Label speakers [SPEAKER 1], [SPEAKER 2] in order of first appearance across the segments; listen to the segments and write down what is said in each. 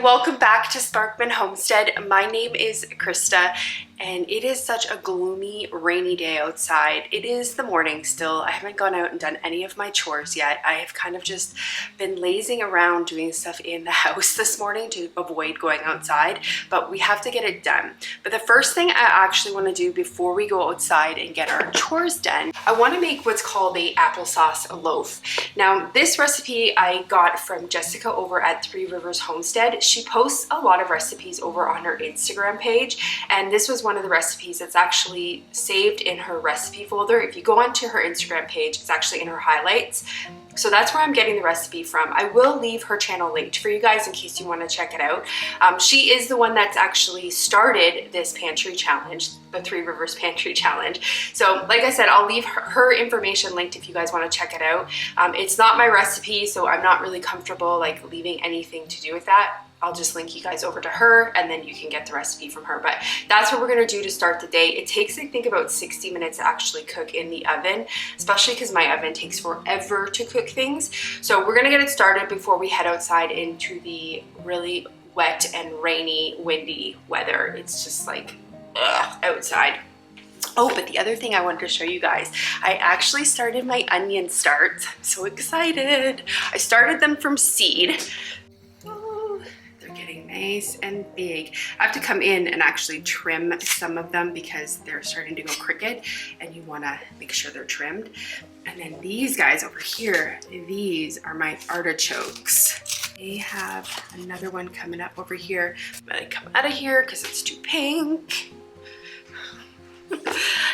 [SPEAKER 1] welcome back to Sparkman Homestead. My name is Krista and it is such a gloomy, rainy day outside. It is the morning still. I haven't gone out and done any of my chores yet. I have kind of just been lazing around doing stuff in the house this morning to avoid going outside, but we have to get it done. But the first thing I actually want to do before we go outside and get our chores done, I want to make what's called a applesauce loaf. Now, this recipe I got from Jessica over at Three Rivers Homestead. She posts a lot of recipes over on her Instagram page, and this was one of the recipes that's actually saved in her recipe folder. If you go onto her Instagram page, it's actually in her highlights. So that's where I'm getting the recipe from. I will leave her channel linked for you guys in case you want to check it out. She is the one that's actually started this pantry challenge, the Three Rivers Pantry Challenge. So like I said, I'll leave her information linked if you guys want to check it out. It's not my recipe, so I'm not really comfortable like leaving anything to do with that. I'll just link you guys over to her and then you can get the recipe from her. But that's what we're gonna do to start the day. It takes, I think, about 60 minutes to actually cook in the oven, especially because my oven takes forever to cook things. So we're gonna get it started before we head outside into the really wet and rainy, windy weather. It's just like, outside. Oh, but the other thing I wanted to show you guys, I actually started my onion starts. I'm so excited. I started them from seed. Getting nice and big. I have to come in and actually trim some of them because they're starting to go crooked and you want to make sure they're trimmed. And then these guys over here, these are my artichokes. They have another one coming up over here. I'm gonna come out of here because it's too pink.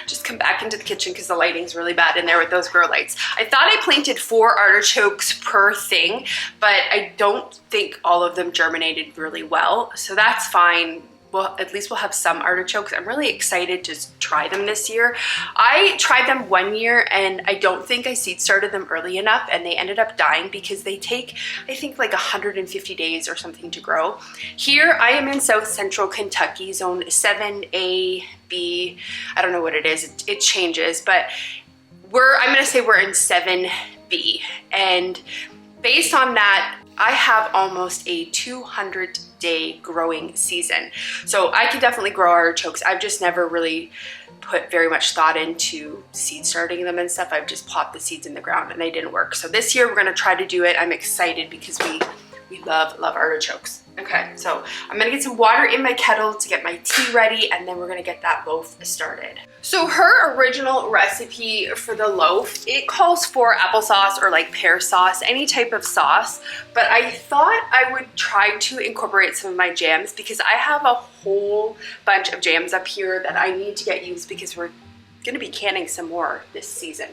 [SPEAKER 1] Just come back into the kitchen because the lighting's really bad in there with those grow lights. I thought I planted 4 artichokes per thing, but I don't think all of them germinated really well, so that's fine. Well, at least we'll have some artichokes. I'm really excited to try them this year. I tried them one year and I don't think I seed started them early enough and they ended up dying because they take, I think, like 150 days or something to grow. Here I am in South Central Kentucky, zone 7A, B, I don't know what it is, it changes, but I'm gonna say we're in 7B. And based on that, I have almost a 200-day growing season. So I can definitely grow artichokes. I've just never really put very much thought into seed starting them and stuff. I've just plopped the seeds in the ground and they didn't work. So this year we're gonna try to do it. I'm excited because we love artichokes. Okay, so I'm gonna get some water in my kettle to get my tea ready and then we're gonna get that loaf started. So her original recipe for the loaf, it calls for applesauce or like pear sauce, any type of sauce, but I thought I would try to incorporate some of my jams because I have a whole bunch of jams up here that I need to get used because we're gonna be canning some more this season.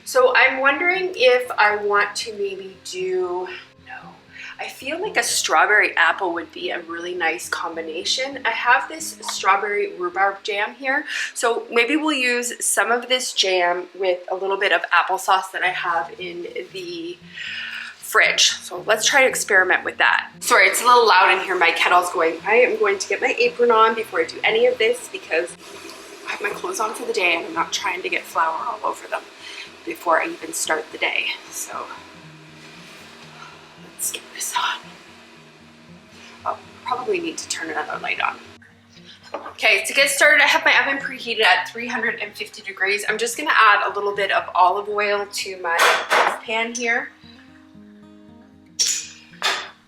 [SPEAKER 1] So I'm wondering if I want to maybe do, I feel like a strawberry apple would be a really nice combination. I have this strawberry rhubarb jam here, so maybe we'll use some of this jam with a little bit of applesauce that I have in the fridge. So let's try to experiment with that. Sorry, it's a little loud in here. My kettle's going. I am going to get my apron on before I do any of this because I have my clothes on for the day and I'm not trying to get flour all over them before I even start the day. So let's get this on. Oh, probably need to turn another light on. Okay, to get started, I have my oven preheated at 350 degrees. I'm just gonna add a little bit of olive oil to my pan here.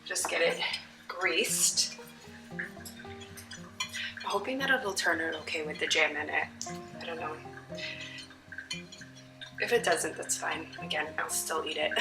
[SPEAKER 1] Just get it greased. I'm hoping that it'll turn out okay with the jam in it. I don't know. If it doesn't, that's fine. Again, I'll still eat it.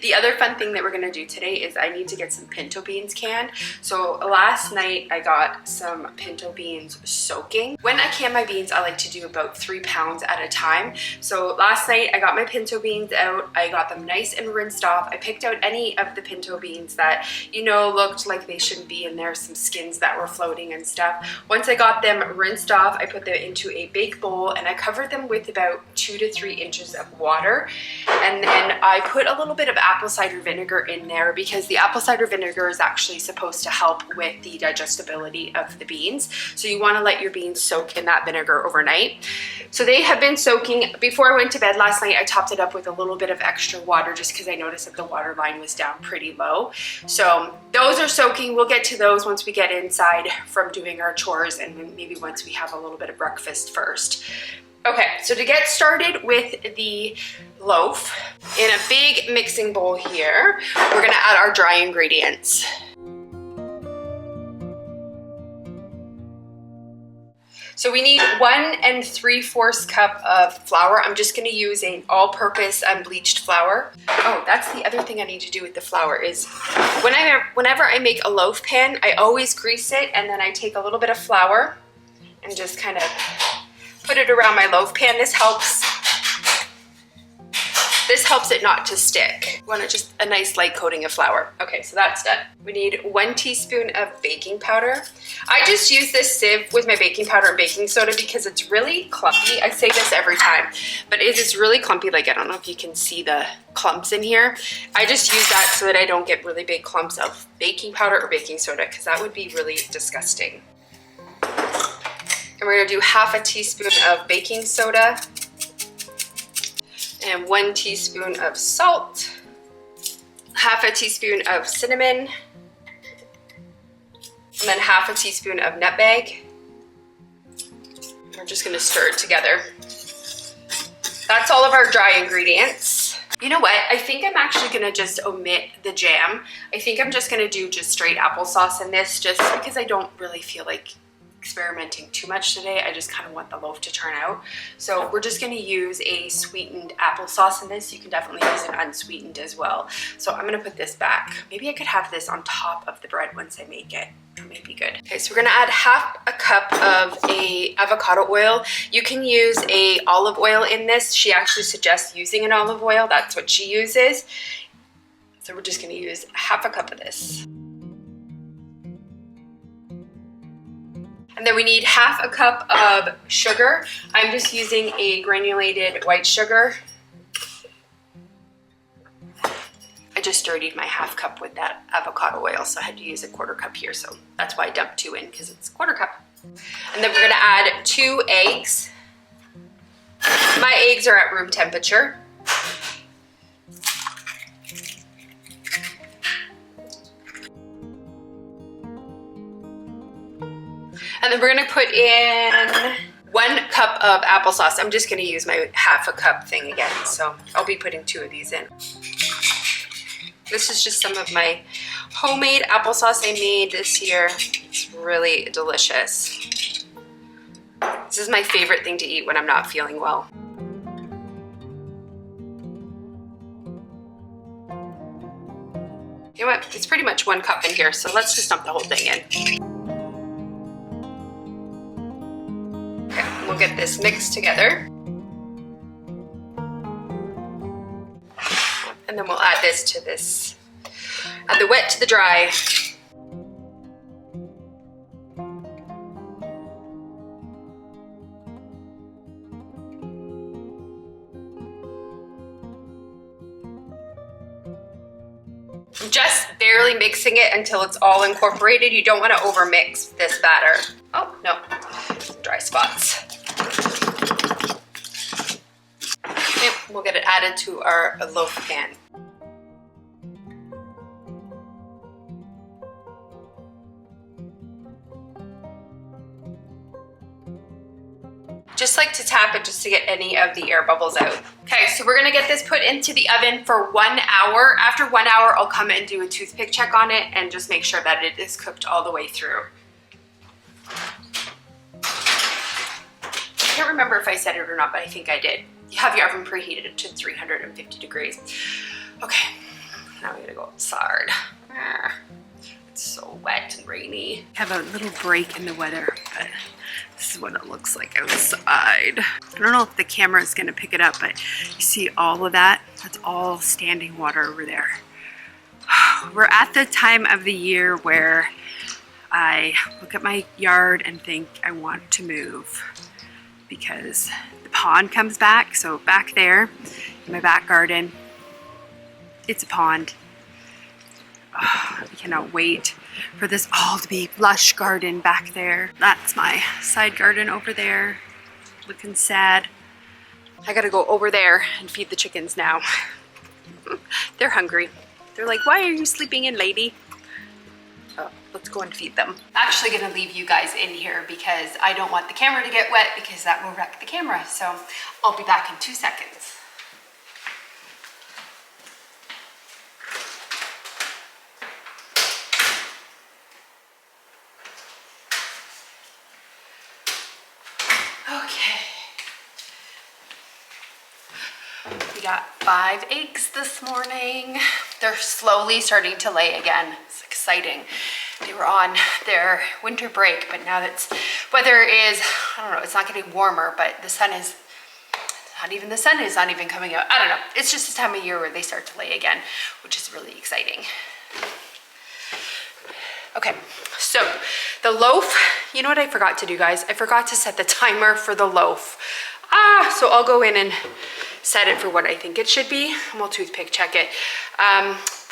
[SPEAKER 1] The other fun thing that we're gonna do today is I need to get some pinto beans canned. So last night I got some pinto beans soaking. When I can my beans, I like to do about 3 pounds at a time. So last night I got my pinto beans out. I got them nice and rinsed off. I picked out any of the pinto beans that, you know, looked like they shouldn't be in there, some skins that were floating and stuff. Once I got them rinsed off, I put them into a big bowl and I covered them with about 2 to 3 inches of water. And then I put a little little bit of apple cider vinegar in there because the apple cider vinegar is actually supposed to help with the digestibility of the beans. So you want to let your beans soak in that vinegar overnight. So they have been soaking. Before I went to bed last night, I topped it up with a little bit of extra water just because I noticed that the water line was down pretty low. So those are soaking. We'll get to those once we get inside from doing our chores and maybe once we have a little bit of breakfast first. Okay, so to get started with the loaf, in a big mixing bowl here, we're gonna add our dry ingredients. So we need 1 3/4 cup of flour. I'm just gonna use an all-purpose unbleached flour. Oh, that's the other thing I need to do with the flour is whenever I make a loaf pan, I always grease it and then I take a little bit of flour and just kind of put it around my loaf pan. This helps it not to stick. You want just a nice light coating of flour. Okay, so that's done. We need 1 teaspoon of baking powder. I just use this sieve with my baking powder and baking soda because it's really clumpy. I say this every time, but it is really clumpy. Like, I don't know if you can see the clumps in here. I just use that so that I don't get really big clumps of baking powder or baking soda because that would be really disgusting. And we're gonna do 1/2 teaspoon of baking soda and 1 teaspoon of salt, 1/2 teaspoon of cinnamon, and then 1/2 teaspoon of nutmeg. We're just gonna stir it together. That's all of our dry ingredients. You know what? I think I'm actually gonna just omit the jam. I think I'm just gonna do just straight applesauce in this just because I don't really feel like experimenting too much today. I just kind of want the loaf to turn out. So we're just going to use a sweetened applesauce in this. You can definitely use an unsweetened as well. So I'm going to put this back. Maybe I could have this on top of the bread once I make it. That may be good. Okay, so we're going to add 1/2 cup of avocado oil. You can use a olive oil in this. She actually suggests using an olive oil. That's what she uses. So we're just going to use 1/2 cup of this. And then we need 1/2 cup of sugar. I'm just using a granulated white sugar. I just dirtied my 1/2 cup with that avocado oil, so I had to use a 1/4 cup here. So that's why I dumped 2 in, because it's 1/4 cup. And then we're gonna add 2 eggs. My eggs are at room temperature. And then we're gonna put in 1 cup of applesauce. I'm just gonna use my 1/2 cup thing again. So I'll be putting 2 of these in. This is just some of my homemade applesauce I made this year. It's really delicious. This is my favorite thing to eat when I'm not feeling well. You know what? It's pretty much 1 cup in here, so let's just dump the whole thing in. We'll get this mixed together. And then we'll add this to this. Add the wet to the dry. Just barely mixing it until it's all incorporated. You don't want to overmix this batter. Oh, no, dry spots. Okay, we'll get it added to our loaf pan. Just like to tap it just to get any of the air bubbles out. Okay, so we're gonna get this put into the oven for 1 hour. After 1 hour, I'll come and do a toothpick check on it and just make sure that it is cooked all the way through. I can't remember if I said it or not, but I think I did. You have your oven preheated to 350 degrees. Okay, now we're gonna go outside. It's so wet and rainy. Have a little break in the weather, but this is what it looks like outside. I don't know if the camera is gonna pick it up, but you see all of that? That's all standing water over there. We're at the time of the year where I look at my yard and think I want to move because the pond comes back. So back there in my back garden, It's a pond. Oh, I cannot wait for this all to be lush garden back there. That's my side garden over there, looking sad. I gotta go over there and feed the chickens now. They're hungry. They're like, why are you sleeping in, lady? Oh, let's go and feed them. I'm actually gonna leave you guys in here because I don't want the camera to get wet because that will wreck the camera. So I'll be back in 2 seconds. We got 5 eggs this morning. They're slowly starting to lay again. It's exciting. They were on their winter break, but now that weather is, I don't know, it's not getting warmer, but the sun is not even coming out. I don't know. It's just the time of year where they start to lay again, which is really exciting. Okay, so the loaf, you know what I forgot to do, guys? I forgot to set the timer for the loaf. So I'll go in and set it for what I think it should be, and we'll toothpick check it.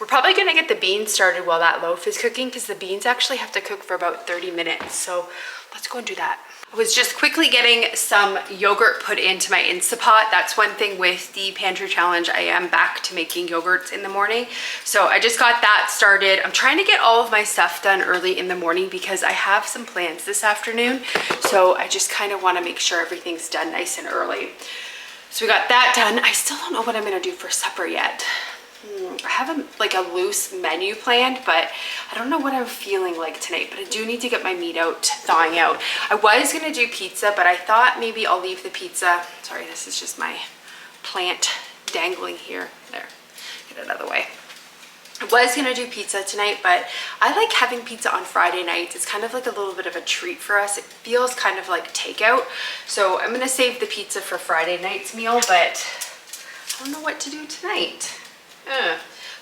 [SPEAKER 1] We're probably gonna get the beans started while that loaf is cooking because the beans actually have to cook for about 30 minutes. So let's go and do that. I was just quickly getting some yogurt put into my Instapot. That's one thing with the Pantry challenge. I am back to making yogurts in the morning. So I just got that started. I'm trying to get all of my stuff done early in the morning because I have some plans this afternoon. So I just kind of want to make sure everything's done nice and early. So we got that done. I still don't know what I'm gonna do for supper yet. I have a loose menu planned, but I don't know what I'm feeling like tonight, but I do need to get my meat out, thawing out. I was gonna do pizza, but I thought maybe I'll leave the pizza. Sorry, this is just my plant dangling here. There, get it out of the way. I was gonna do pizza tonight, but I like having pizza on Friday nights. It's kind of like a little bit of a treat for us. It feels kind of like takeout. So I'm gonna save the pizza for Friday night's meal, but I don't know what to do tonight.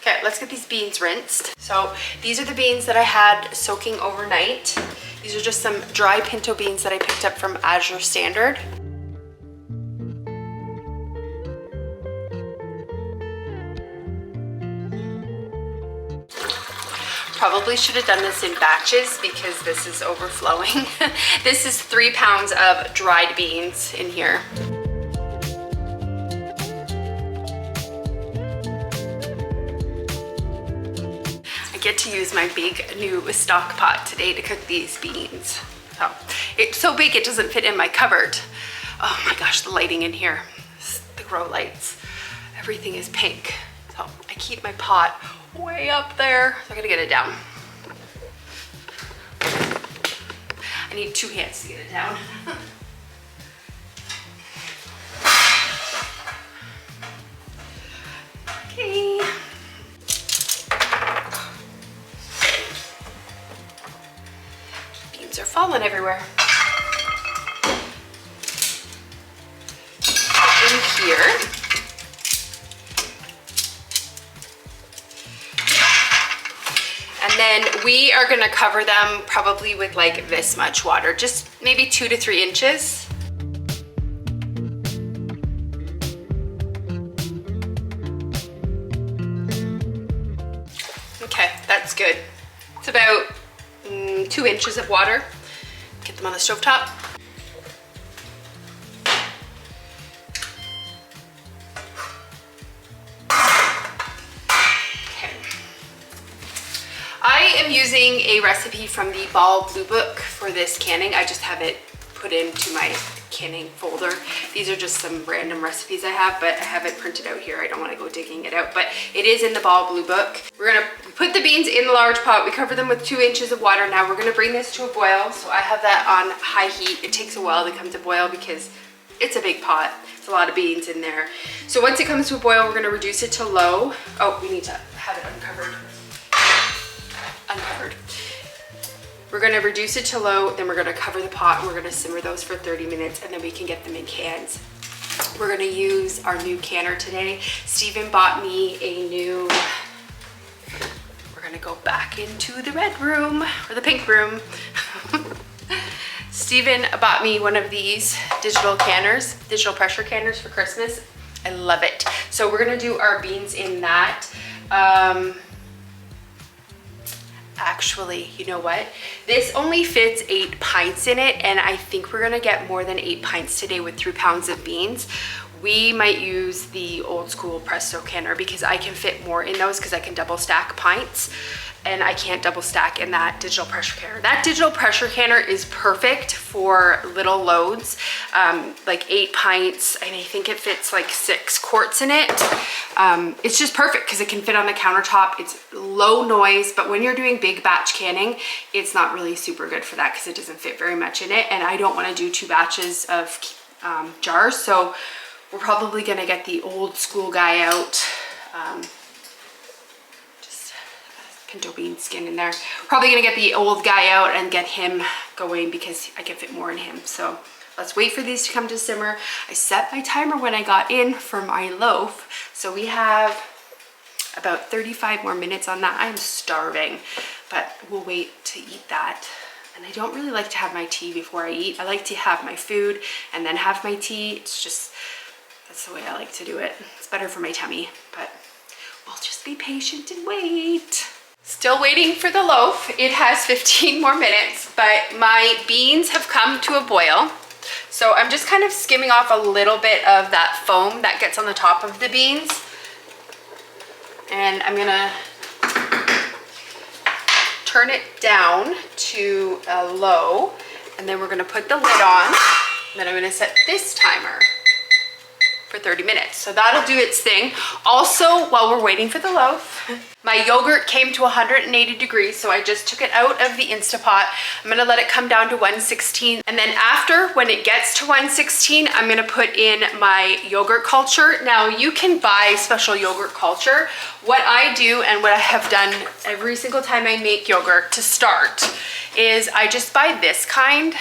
[SPEAKER 1] Okay, let's get these beans rinsed. So these are the beans that I had soaking overnight. These are just some dry pinto beans that I picked up from Azure Standard. Probably should have done this in batches because this is overflowing. This is 3 pounds of dried beans in here. Get to use my big new stock pot today to cook these beans. So it's so big it doesn't fit in my cupboard. Oh my gosh, the lighting in here, the grow lights, everything is pink. So I keep my pot way up there. So I gotta get it down. I need 2 hands to get it down. Okay. Are falling everywhere. In here. And then we are gonna cover them probably with like this much water, just maybe 2 to 3 inches. Okay, that's good. It's about 2 inches of water. Get them on the stovetop. Okay. I am using a recipe from the Ball Blue Book for this canning. I just have it put into my canning folder. These are just some random recipes I have, but I have it printed out here. I don't want to go digging it out, but it is in the Ball Blue Book. We're gonna put the beans in the large pot. We cover them with 2 inches of water. Now we're gonna bring this to a boil. So I have that on high heat. It takes a while to come to boil because it's a big pot. It's a lot of beans in there. So once it comes to a boil, we're gonna reduce it to low. Oh, we need to have it uncovered. We're gonna reduce it to low, then we're gonna cover the pot and we're gonna simmer those for 30 minutes and then we can get them in cans. We're gonna use our new canner today. Steven bought me a new, we're gonna go back into the red room, or the pink room. Steven bought me one of these digital canners, digital pressure canners for Christmas. I love it. So we're gonna do our beans in that. Actually, you know what? This only fits 8 pints in it, and I think we're gonna get more than 8 pints today with 3 pounds of beans. We might use the old school Presto canner because I can fit more in those because I can double stack pints, and I can't double stack in that digital pressure canner. That digital pressure canner is perfect for little loads, like 8 pints, and I think it fits like 6 quarts in it. It's just perfect because it can fit on the countertop. It's low noise, but when you're doing big batch canning, it's not really super good for that because it doesn't fit very much in it, and I don't want to do 2 batches of jars, so we're probably gonna get the old school guy out. Pinto bean skin in there. Probably gonna get the old guy out and get him going because I can fit more in him. So let's wait for these to come to simmer. I set my timer when I got in for my loaf. So we have about 35 more minutes on that. I'm starving, but we'll wait to eat that. And I don't really like to have my tea before I eat. I like to have my food and then have my tea. It's just, that's the way I like to do it. It's better for my tummy, but we'll just be patient and wait. Still waiting for the loaf. It has 15 more minutes, but my beans have come to a boil. So I'm just kind of skimming off a little bit of that foam that gets on the top of the beans. And I'm gonna turn it down to a low, and then we're gonna put the lid on. And then I'm gonna set this timer for 30 minutes. So that'll do its thing. Also, while we're waiting for the loaf, my yogurt came to 180 degrees, so I just took it out of the Instapot. I'm gonna let it come down to 116. And then after, when it gets to 116, I'm gonna put in my yogurt culture. Now, you can buy special yogurt culture. What I do, and what I have done every single time I make yogurt to start, is I just buy this kind.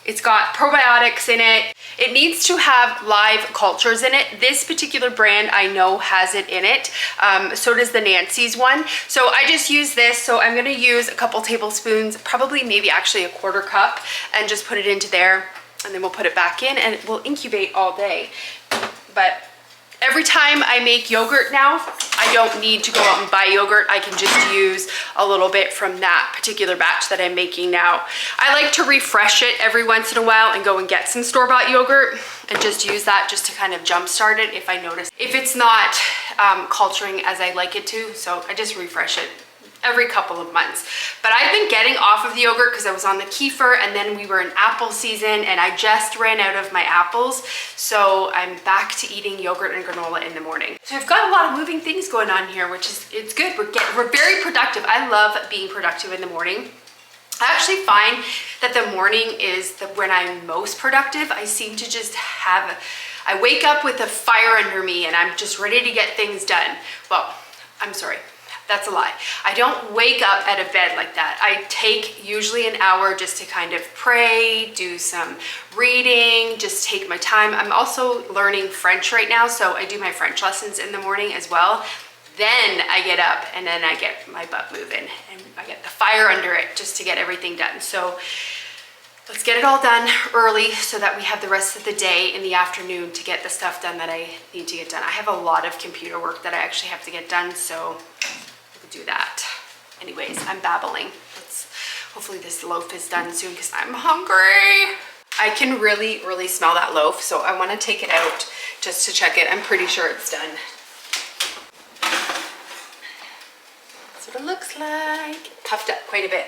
[SPEAKER 1] It's got probiotics in it. It needs to have live cultures in it. This particular brand I know has it in it. So does the Nancy's one. So I just use this. So I'm gonna use a couple tablespoons, probably maybe actually a 1/4 cup, and just put it into there. And then we'll put it back in and it will incubate all day. But every time I make yogurt now, I don't need to go out and buy yogurt. I can just use a little bit from that particular batch that I'm making now. I like to refresh it every once in a while and go and get some store-bought yogurt and just use that just to kind of jumpstart it if I notice if it's not culturing as I like it to. So I just refresh it every couple of months. But I've been getting off of the yogurt because I was on the kefir, and then we were in apple season and I just ran out of my apples. So I'm back to eating yogurt and granola in the morning. So I've got a lot of moving things going on here, which is, it's good. We're very productive. I love being productive in the morning. I actually find that the morning is when I'm most productive. I seem to just I wake up with a fire under me and I'm just ready to get things done. Well, I'm sorry. That's a lie. I don't wake up out of bed like that. I take usually an hour just to kind of pray, do some reading, just take my time. I'm also learning French right now, so I do my French lessons in the morning as well. Then I get up and then I get my butt moving and I get the fire under it just to get everything done. So let's get it all done early so that we have the rest of the day in the afternoon to get the stuff done that I need to get done. I have a lot of computer work that I actually have to get done, so do that. Anyways, I'm babbling. Hopefully this loaf is done soon because I'm hungry. I can really, really smell that loaf, so I want to take it out just to check it. I'm pretty sure it's done. That's what it looks like. Puffed up quite a bit.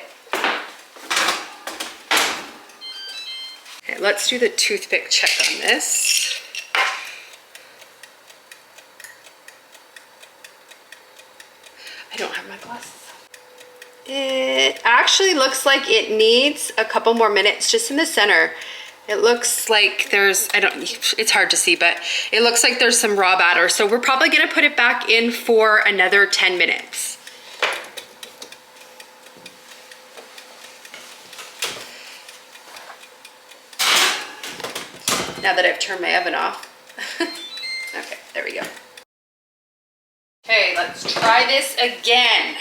[SPEAKER 1] Okay, let's do the toothpick check on this. I don't have my glasses on. It actually looks like it needs a couple more minutes just in the center. It looks like there's, it's hard to see, but it looks like there's some raw batter. So we're probably gonna put it back in for another 10 minutes. Now that I've turned my oven off. Okay, there we go. Okay, let's try this again.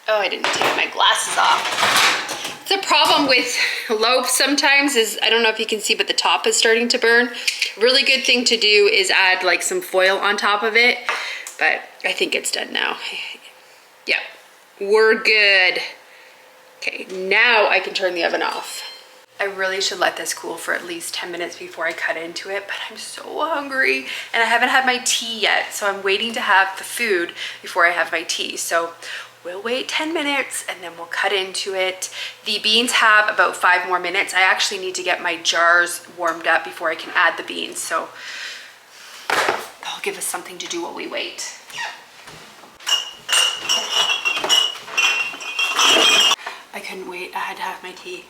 [SPEAKER 1] Oh, I didn't take my glasses off. The problem with loaf sometimes is, I don't know if you can see, but the top is starting to burn. Really good thing to do is add like some foil on top of it, but I think it's done now. Yeah, we're good. Okay, now I can turn the oven off. I really should let this cool for at least 10 minutes before I cut into it, but I'm so hungry and I haven't had my tea yet, so I'm waiting to have the food before I have my tea. So we'll wait 10 minutes and then we'll cut into it. The beans have about 5 more minutes. I actually need to get my jars warmed up before I can add the beans, so that'll give us something to do while we wait. I couldn't wait, I had to have my tea.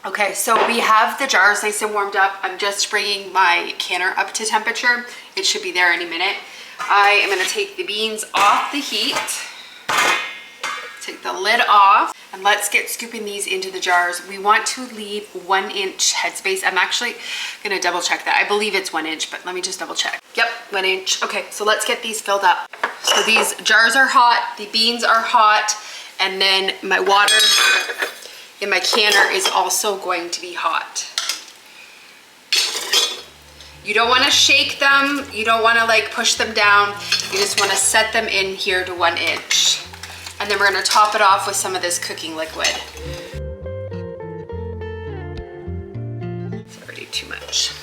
[SPEAKER 1] Okay, so we have the jars nice and warmed up. I'm just bringing my canner up to temperature. It should be there any minute. I am gonna take the beans off the heat, take the lid off, and let's get scooping these into the jars. We want to leave 1 inch headspace. I'm actually gonna double check that. I believe it's 1 inch, but let me just double check. Yep, 1 inch. Okay, so let's get these filled up. So these jars are hot, the beans are hot, and then my water in my canner is also going to be hot. You don't want to shake them, you don't want to like push them down, you just want to set them in here to 1 inch. And then we're going to top it off with some of this cooking liquid. It's already too much.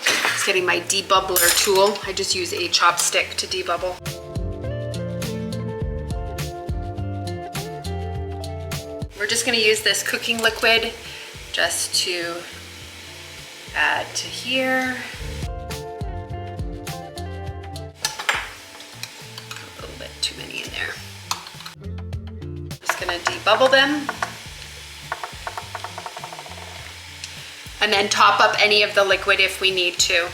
[SPEAKER 1] Just getting my debubbler tool. I just use a chopstick to debubble. We're just going to use this cooking liquid just to add to here. A little bit too many in there. Just going to debubble them. And then top up any of the liquid if we need to.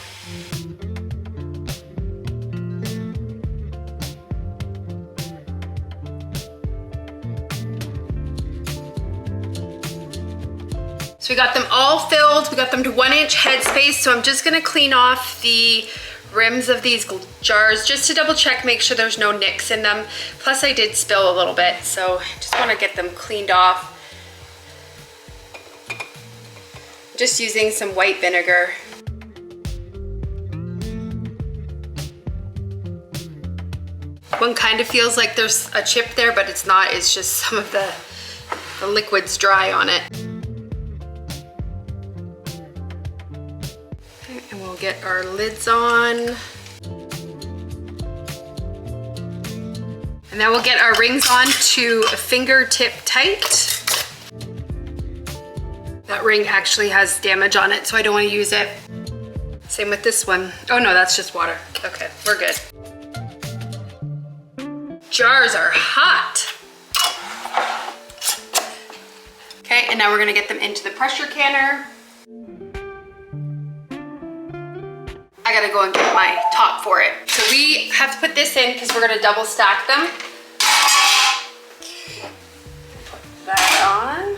[SPEAKER 1] So we got them all filled, we got them to 1 inch headspace, so I'm just gonna clean off the rims of these jars just to double check, make sure there's no nicks in them. Plus I did spill a little bit, so I just wanna get them cleaned off. Just using some white vinegar. One kind of feels like there's a chip there, but it's not, it's just some of the liquid's dry on it. And we'll get our lids on. And then we'll get our rings on to fingertip tight. That ring actually has damage on it, so I don't want to use it. Same with this one. Oh no, that's just water. Okay, we're good. Jars are hot. Okay, and now we're gonna get them into the pressure canner. I gotta go and get my top for it. So we have to put this in because we're gonna double stack them. Put that on.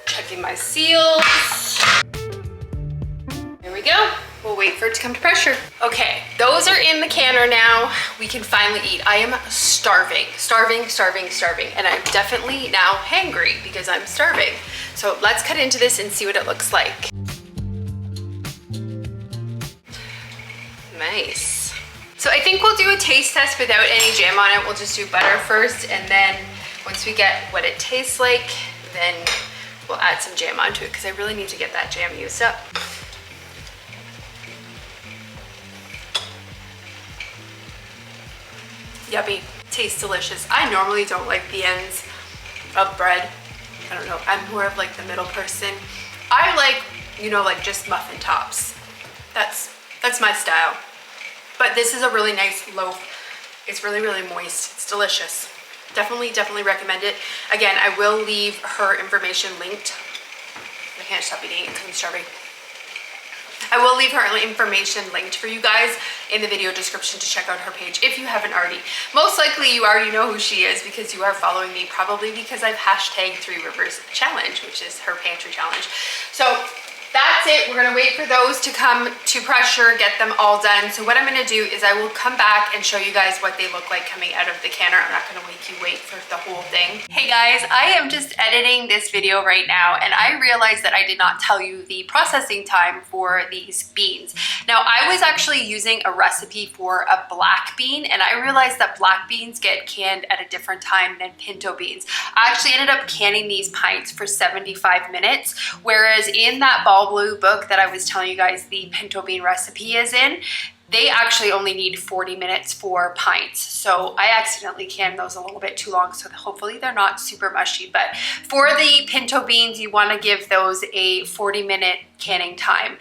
[SPEAKER 1] Checking my seals. There we go. We'll wait for it to come to pressure. Okay, those are in the canner now. We can finally eat. I am starving, starving, starving, starving. And I'm definitely now hangry because I'm starving. So let's cut into this and see what it looks like. Nice. So I think we'll do a taste test without any jam on it. We'll just do butter first, and then once we get what it tastes like, then we'll add some jam onto it because I really need to get that jam used up. Yummy, tastes delicious. I normally don't like the ends of bread. I don't know, I'm more of like the middle person. I like, you know, like just muffin tops. That's my style. But this is a really nice loaf. It's really, really moist. It's delicious. Definitely recommend it. Again, I will leave her information linked. I can't stop eating it because I'm starving. I will leave her information linked for you guys in the video description to check out her page if you haven't already. Most likely you already know who she is because you are following me, probably because I've hashtagged 3 Rivers Challenge, which is her pantry challenge. So that's that's it. We're gonna wait for those to come to pressure, get them all done. So what I'm gonna do is I will come back and show you guys what they look like coming out of the canner. I'm not gonna make you wait for the whole thing. Hey guys, I am just editing this video right now and I realized that I did not tell you the processing time for these beans. Now I was actually using a recipe for a black bean and I realized that black beans get canned at a different time than pinto beans. I actually ended up canning these pints for 75 minutes, whereas in that Ball Blue book that I was telling you guys the pinto bean recipe is in, they actually only need 40 minutes for pints. So I accidentally canned those a little bit too long, so hopefully they're not super mushy. But for the pinto beans, you wanna give those a 40-minute canning time.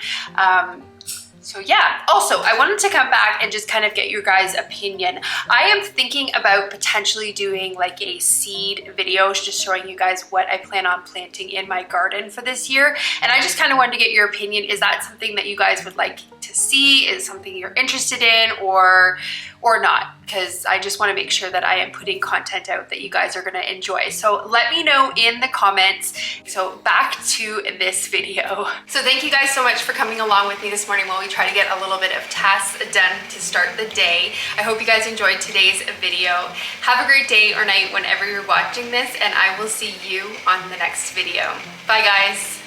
[SPEAKER 1] So yeah, also I wanted to come back and just kind of get your guys' opinion. I am thinking about potentially doing like a seed video, just showing you guys what I plan on planting in my garden for this year. And I just kind of wanted to get your opinion. Is that something that you guys would like to see? Is it something you're interested in or not? Because I just want to make sure that I am putting content out that you guys are going to enjoy. So let me know in the comments. So back to this video. So thank you guys so much for coming along with me this morning while we try to get a little bit of tasks done to start the day. I hope you guys enjoyed today's video. Have a great day or night whenever you're watching this, and I will see you on the next video. Bye guys.